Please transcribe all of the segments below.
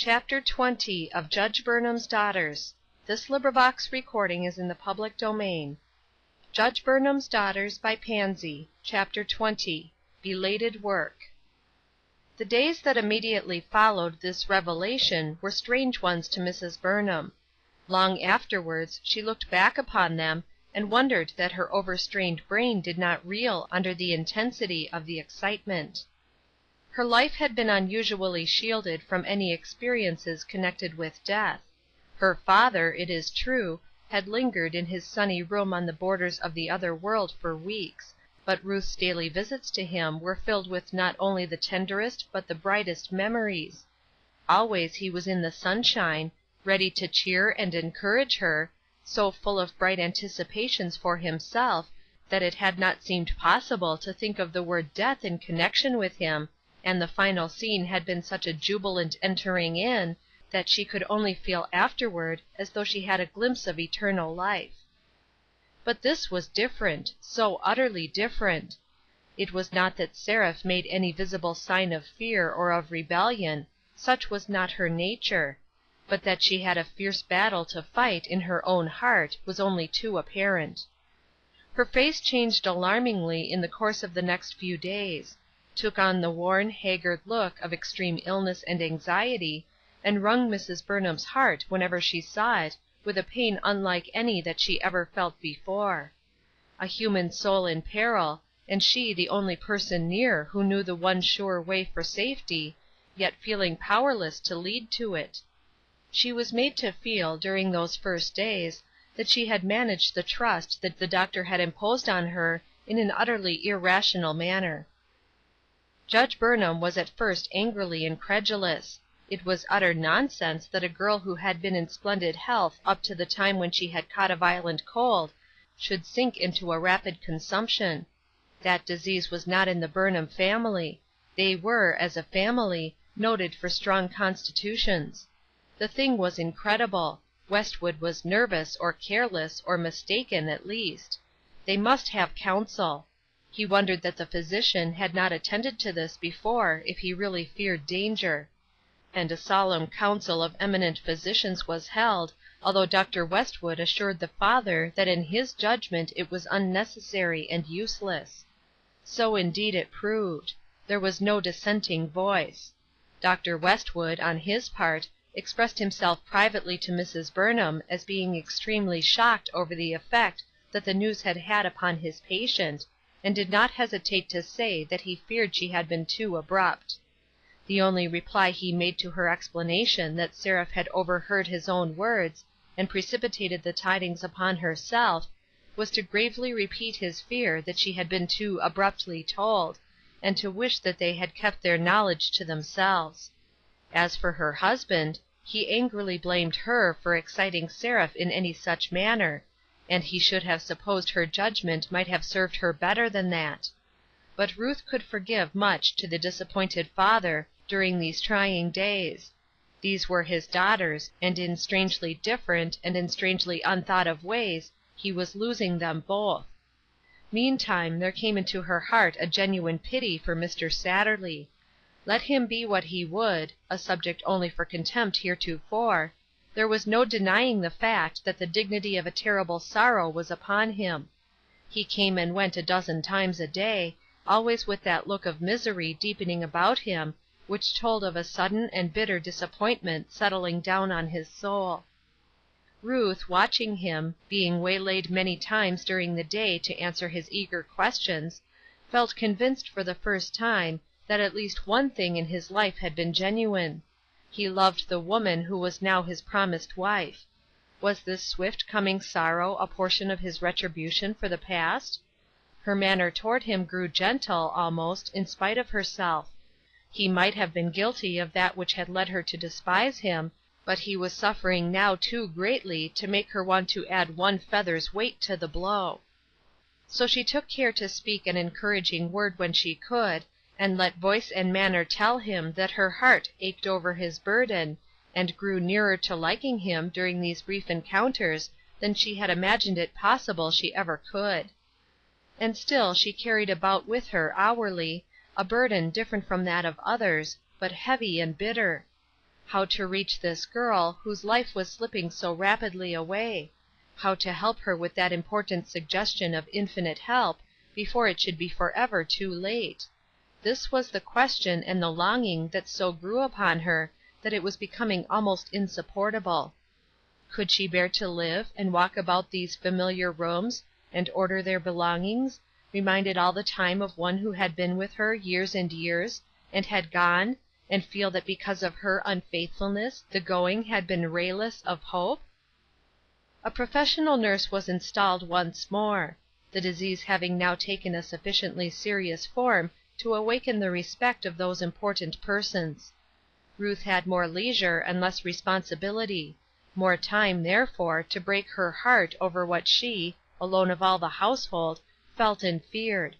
CHAPTER 20 of Judge Burnham's Daughters. Judge Burnham's Daughters by Pansy. Chapter 20. Belated Work. The days that immediately followed this revelation were strange ones to Mrs. Burnham. Long afterwards she looked back upon them, and wondered that her overstrained brain did not reel under the intensity of the excitement. Her life had been unusually shielded from any experiences connected with death. Her father, it is true, had lingered in his sunny room on the borders of the other world for weeks, but Ruth's daily visits to him were filled with not only the tenderest but the brightest memories. Always he was in the sunshine, ready to cheer and encourage her, so full of bright anticipations for himself that it had not seemed possible to think of the word death in connection with him, and the final scene had been such a jubilant entering in that she could only feel afterward as though she had a glimpse of eternal life. But this was different, so utterly different. It was not that Seraph made any visible sign of fear or of rebellion, such was not her nature, but that she had a fierce battle to fight in her own heart was only too apparent. Her face changed alarmingly in the course of the next few days, took on the worn, haggard look of extreme illness and anxiety, and wrung Mrs. Burnham's heart whenever she saw it with a pain unlike any that she ever felt before. A human soul in peril, and she the only person near who knew the one sure way for safety, yet feeling powerless to lead to it. She was made to feel, during those first days, that she had managed the trust that the doctor had imposed on her in an utterly irrational manner. Judge Burnham was at first angrily incredulous. It was utter nonsense that a girl who had been in splendid health up to the time when she had caught a violent cold should sink into a rapid consumption. That disease was not in the Burnham family. They were, as a family, noted for strong constitutions. The thing was incredible. Westwood was nervous, or careless, or mistaken, at least. They must have counsel. He wondered that the physician had not attended to this before if he really feared danger. And a solemn council of eminent physicians was held, although Dr. Westwood assured the father that in his judgment it was unnecessary and useless. So indeed it proved. There was no dissenting voice. Dr. Westwood, on his part, expressed himself privately to Mrs. Burnham as being extremely shocked over the effect that the news had had upon his patient, and did not hesitate to say that he feared she had been too abrupt. The only reply he made to her explanation that Seraph had overheard his own words, and precipitated the tidings upon herself, was to gravely repeat his fear that she had been too abruptly told, and to wish that they had kept their knowledge to themselves. As for her husband, he angrily blamed her for exciting Seraph in any such manner, and he should have supposed her judgment might have served her better than that. But Ruth could forgive much to the disappointed father during these trying days. These were his daughters, and in strangely different and in strangely unthought of ways he was losing them both. Meantime there came into her heart a genuine pity for Mr. Satterley. Let him be what he would, a subject only for contempt heretofore, there was no denying the fact that the dignity of a terrible sorrow was upon him. He came and went a dozen times a day, always with that look of misery deepening about him, which told of a sudden and bitter disappointment settling down on his soul. Ruth, watching him, being waylaid many times during the day to answer his eager questions, felt convinced for the first time that at least one thing in his life had been genuine. He loved the woman who was now his promised wife. Was this swift coming sorrow a portion of his retribution for the past? Her manner toward him grew gentle, almost, in spite of herself. He might have been guilty of that which had led her to despise him, but he was suffering now too greatly to make her want to add one feather's weight to the blow. So she took care to speak an encouraging word when she could, and let voice and manner tell him that her heart ached over his burden, and grew nearer to liking him during these brief encounters than she had imagined it possible she ever could. And still she carried about with her hourly a burden different from that of others, but heavy and bitter. How to reach this girl, whose life was slipping so rapidly away? How to help her with that important suggestion of infinite help, before it should be forever too late? This was the question and the longing that so grew upon her that it was becoming almost insupportable. Could she bear to live and walk about these familiar rooms, and order their belongings, reminded all the time of one who had been with her years and years, and had gone, and feel that because of her unfaithfulness the going had been rayless of hope? A professional nurse was installed once more, the disease having now taken a sufficiently serious form to awaken the respect of those important persons. Ruth had more leisure and less responsibility; more time, therefore, to break her heart over what she, alone of all the household, felt and feared.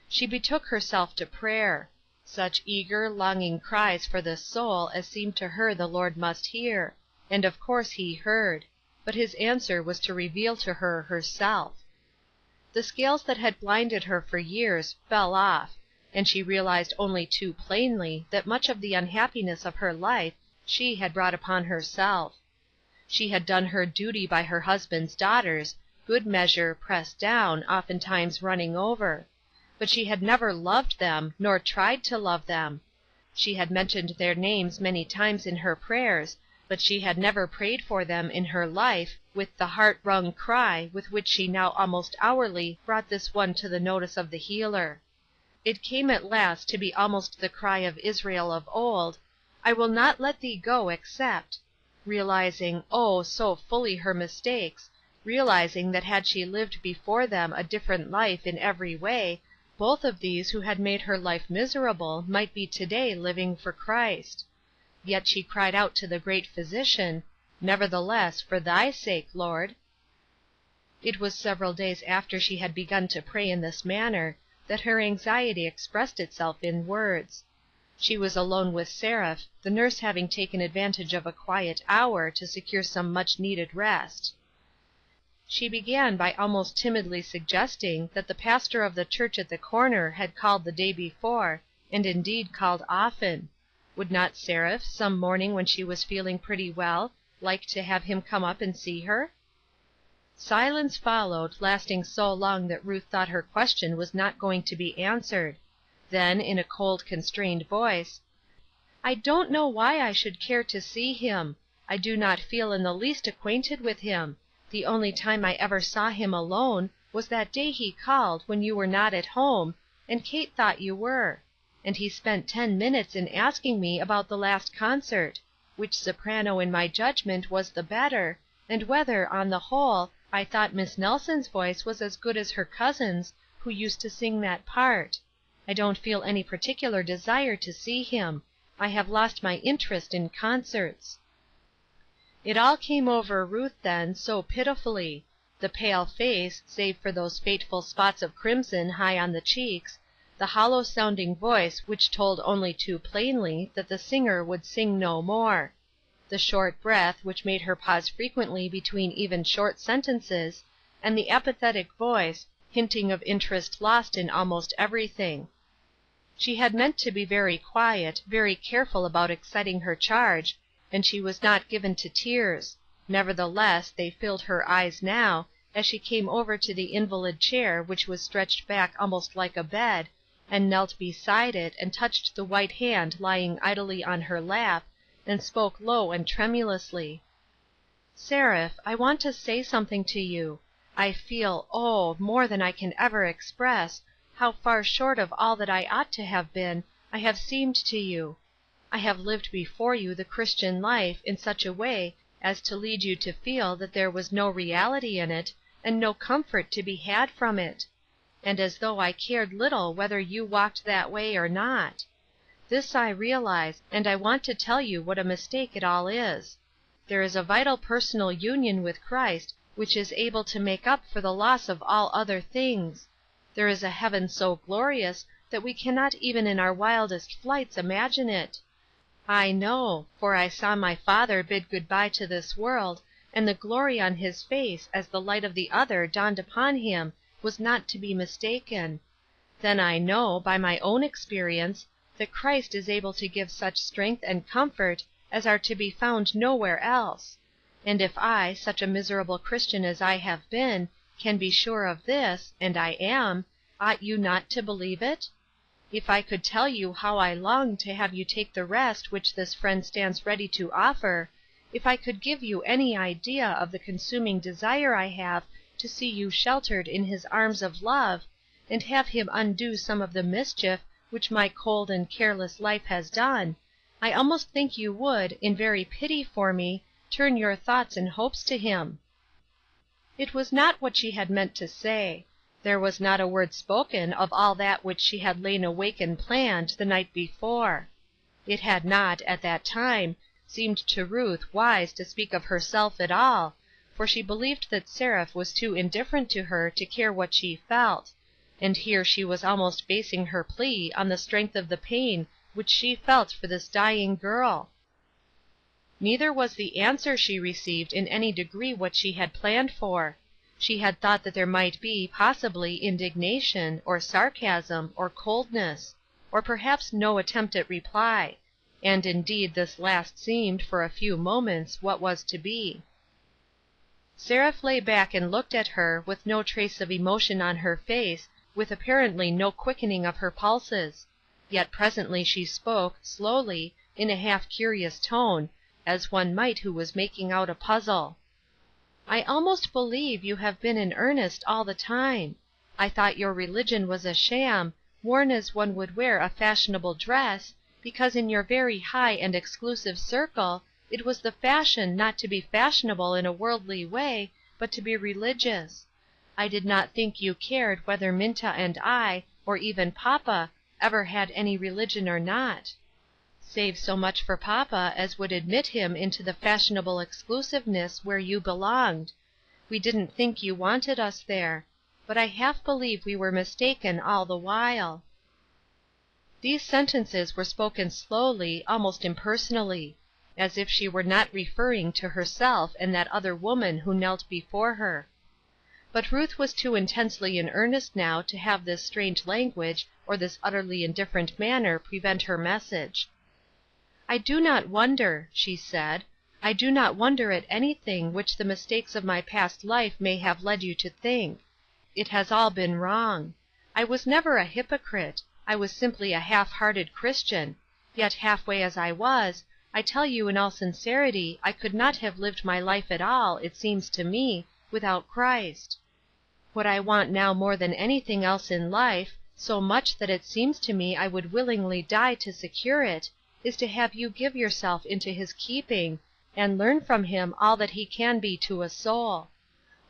She betook herself to prayer. Such eager, longing cries for this soul as seemed to her the Lord must hear, and of course he heard; but his answer was to reveal to her herself. The scales that had blinded her for years fell off, and she realized only too plainly that much of the unhappiness of her life she had brought upon herself. She had done her duty by her husband's daughters, good measure, pressed down, oftentimes running over; but she had never loved them, nor tried to love them. She had mentioned their names many times in her prayers, but she had never prayed for them in her life with the heart-wrung cry with which she now almost hourly brought this one to the notice of the Healer. It came at last to be almost the cry of Israel of old, "I will not let thee go except," realizing, oh, so fully her mistakes, realizing that had she lived before them a different life in every way, both of these who had made her life miserable might be today living for Christ. Yet she cried out to the great Physician, "Nevertheless, for thy sake, Lord." It was several days after she had begun to pray in this manner that her anxiety expressed itself in words. She was alone with Seraph, the nurse having taken advantage of a quiet hour to secure some much-needed rest. She began by almost timidly suggesting that the pastor of the church at the corner had called the day before, and indeed called often. Would not Seraph, some morning when she was feeling pretty well, like to have him come up and see her? Silence followed, lasting so long that Ruth thought her question was not going to be answered. Then, in a cold, constrained voice, "I don't know why I should care to see him. I do not feel in the least acquainted with him. The only time I ever saw him alone was that day he called when you were not at home, and Kate thought you were; and he spent 10 minutes in asking me about the last concert, which soprano in my judgment was the better, and whether, on the whole, I thought Miss Nelson's voice was as good as her cousin's, who used to sing that part. I don't feel any particular desire to see him. I have lost my interest in concerts." It all came over Ruth then, so pitifully; the pale face, save for those fateful spots of crimson high on the cheeks, the hollow-sounding voice which told only too plainly that the singer would sing no more; the short breath which made her pause frequently between even short sentences, and the apathetic voice, hinting of interest lost in almost everything. She had meant to be very quiet, very careful about exciting her charge, and she was not given to tears; nevertheless, they filled her eyes now, as she came over to the invalid chair which was stretched back almost like a bed, and knelt beside it and touched the white hand lying idly on her lap, and spoke low and tremulously: "Seraph, I want to say something to you. I feel, oh, more than I can ever express, how far short of all that I ought to have been, I have seemed to you. I have lived before you the Christian life in such a way as to lead you to feel that there was no reality in it, and no comfort to be had from it; and as though I cared little whether you walked that way or not. This I realize, and I want to tell you what a mistake it all is. There is a vital personal union with Christ which is able to make up for the loss of all other things. There is a heaven so glorious that we cannot even in our wildest flights imagine it. I know, for I saw my father bid good-bye to this world, and the glory on his face as the light of the other dawned upon him was not to be mistaken. Then I know, by my own experience, that Christ is able to give such strength and comfort as are to be found nowhere else. And if I, such a miserable Christian as I have been, can be sure of this, and I am, ought you not to believe it? If I could tell you how I long to have you take the rest which this friend stands ready to offer, if I could give you any idea of the consuming desire I have to see you sheltered in his arms of love, and have him undo some of the mischief which my cold and careless life has done, I almost think you would, in very pity for me, turn your thoughts and hopes to him." It was not what she had meant to say. There was not a word spoken of all that which she had lain awake and planned the night before. It had not, at that time, seemed to Ruth wise to speak of herself at all, for she believed that Seraph was too indifferent to her to care what she felt, and here she was almost basing her plea on the strength of the pain which she felt for this dying girl. Neither was the answer she received in any degree what she had planned for. She had thought that there might be, possibly, indignation, or sarcasm, or coldness, or perhaps no attempt at reply, and indeed this last seemed, for a few moments, what was to be. Seraph lay back and looked at her, with no trace of emotion on her face, with apparently no quickening of her pulses. Yet presently she spoke, slowly, in a half-curious tone, as one might who was making out a puzzle. "I almost believe you have been in earnest all the time. I thought your religion was a sham, worn as one would wear a fashionable dress, because in your very high and exclusive circle it was the fashion not to be fashionable in a worldly way, but to be religious. I did not think you cared whether Minta and I, or even papa, ever had any religion or not. Save so much for papa as would admit him into the fashionable exclusiveness where you belonged. We didn't think you wanted us there. But I half believe we were mistaken all the while." These sentences were spoken slowly, almost impersonally, as if she were not referring to herself and that other woman who knelt before her. But Ruth was too intensely in earnest now to have this strange language or this utterly indifferent manner prevent her message. "I do not wonder," she said. "I do not wonder at anything which the mistakes of my past life may have led you to think. It has all been wrong. I was never a hypocrite. I was simply a half-hearted Christian. Yet half-way as I was, I tell you in all sincerity I could not have lived my life at all, it seems to me, without Christ. What I want now more than anything else in life, so much that it seems to me I would willingly die to secure it, is to have you give yourself into his keeping, and learn from him all that he can be to a soul.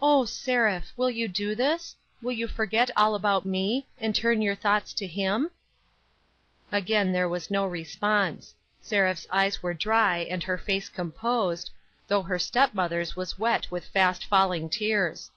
Oh, Seraph, will you do this? Will you forget all about me, and turn your thoughts to him?" Again there was no response. Seraph's eyes were dry and her face composed, though her stepmother's was wet with fast-falling tears.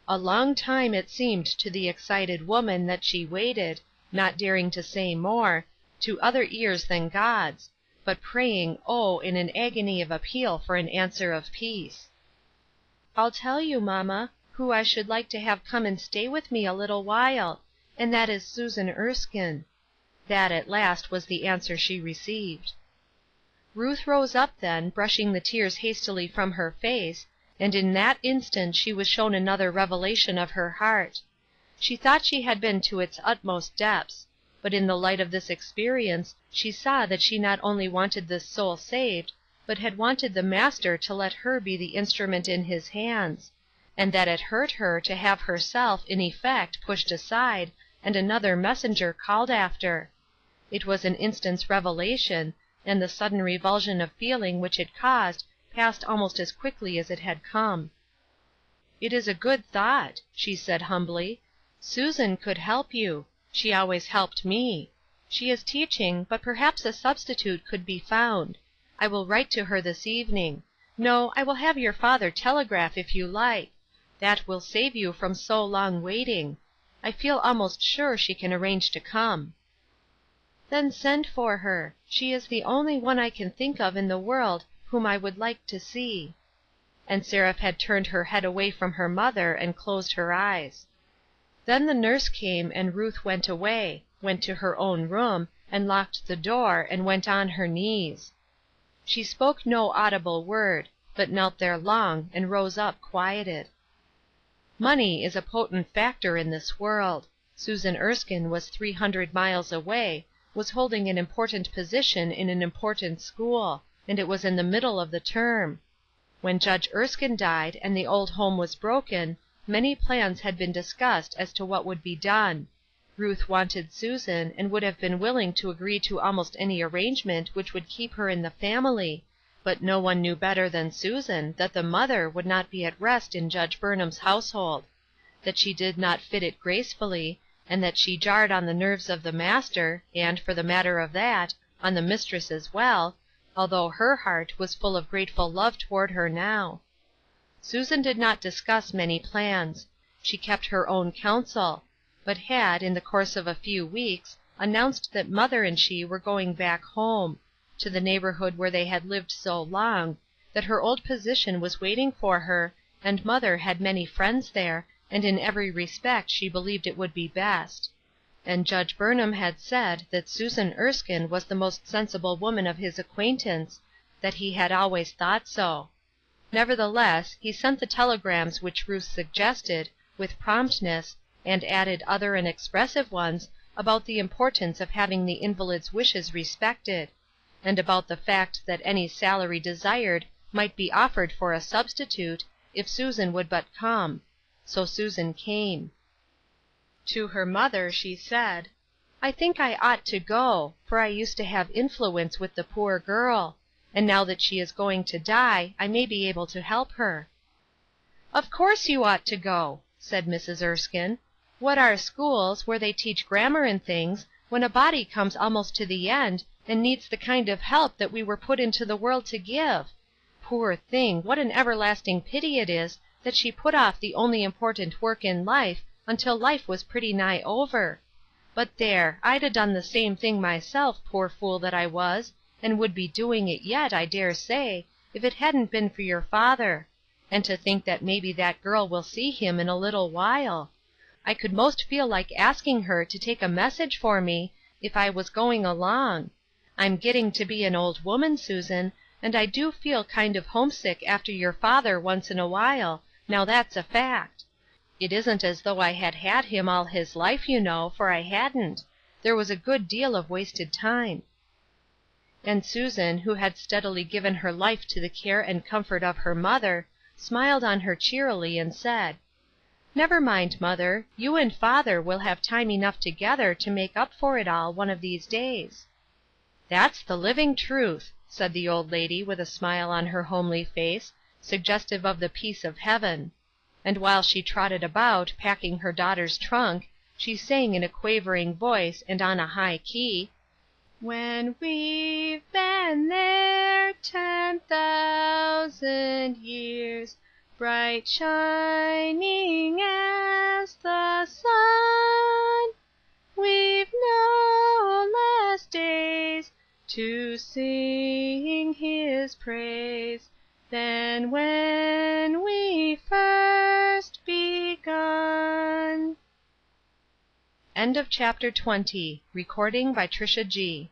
A long time it seemed to the excited woman that she waited, not daring to say more, to other ears than God's, but praying, oh, in an agony of appeal for an answer of peace. "I'll tell you, Mama, who I should like to have come and stay with me a little while, and that is Susan Erskine." That, at last, was the answer she received. Ruth rose up then, brushing the tears hastily from her face, and in that instant she was shown another revelation of her heart. She thought she had been to its utmost depths, but in the light of this experience she saw that she not only wanted this soul saved, but had wanted the Master to let her be the instrument in his hands, and that it hurt her to have herself, in effect, pushed aside, and another messenger called after. It was an instant's revelation, and the sudden revulsion of feeling which it caused passed almost as quickly as it had come. "It is a good thought," she said humbly. "Susan could help you. She always helped me. She is teaching, but perhaps a substitute could be found. I will write to her this evening. No, I will have your father telegraph if you like. That will save you from so long waiting. I feel almost sure she can arrange to come." "Then send for her. She is the only one I can think of in the world whom I would like to see." And Seraph had turned her head away from her mother and closed her eyes. Then the nurse came and Ruth went away, went to her own room, and locked the door, and went on her knees. She spoke no audible word, but knelt there long, and rose up quieted. Money is a potent factor in this world. Susan Erskine was 300 miles away, was holding an important position in an important school, and it was in the middle of the term. When Judge Erskine died and the old home was broken, many plans had been discussed as to what would be done. Ruth wanted Susan, and would have been willing to agree to almost any arrangement which would keep her in the family, but no one knew better than Susan that the mother would not be at rest in Judge Burnham's household; that she did not fit it gracefully, and that she jarred on the nerves of the master, and, for the matter of that, on the mistress as well, although her heart was full of grateful love toward her now. Susan did not discuss many plans. She kept her own counsel, but had, in the course of a few weeks, announced that mother and she were going back home, to the neighborhood where they had lived so long, that her old position was waiting for her, and mother had many friends there, and in every respect she believed it would be best. And Judge Burnham had said that Susan Erskine was the most sensible woman of his acquaintance, that he had always thought so. Nevertheless, he sent the telegrams which Ruth suggested, with promptness, and added other and expressive ones about the importance of having the invalid's wishes respected, and about the fact that any salary desired might be offered for a substitute, if Susan would but come. So Susan came. To her mother she said, "I think I ought to go, for I used to have influence with the poor girl, and now that she is going to die, I may be able to help her." "Of course you ought to go," said Mrs. Erskine. "What are schools, where they teach grammar and things, when a body comes almost to the end, and needs the kind of help that we were put into the world to give? Poor thing, what an everlasting pity it is that she put off the only important work in life until life was pretty nigh over. But there, I'd 'a' done the same thing myself, poor fool that I was, and would be doing it yet, I dare say, if it hadn't been for your father. And to think that maybe that girl will see him in a little while. I could most feel like asking her to take a message for me, if I was going along. I'm getting to be an old woman, Susan, and I do feel kind of homesick after your father once in a while, now that's a fact. It isn't as though I had had him all his life, you know, for I hadn't. There was a good deal of wasted time." And Susan, who had steadily given her life to the care and comfort of her mother, smiled on her cheerily, and said, "Never mind, mother, you and father will have time enough together to make up for it all one of these days." "That's the living truth," said the old lady with a smile on her homely face, suggestive of the peace of heaven. And while she trotted about, packing her daughter's trunk, she sang in a quavering voice, and on a high key, "When we've been there 10,000 years, bright shining as the sun, we've no less days to sing his praise than when we first begun." End of chapter 20. Recording by Trisha G.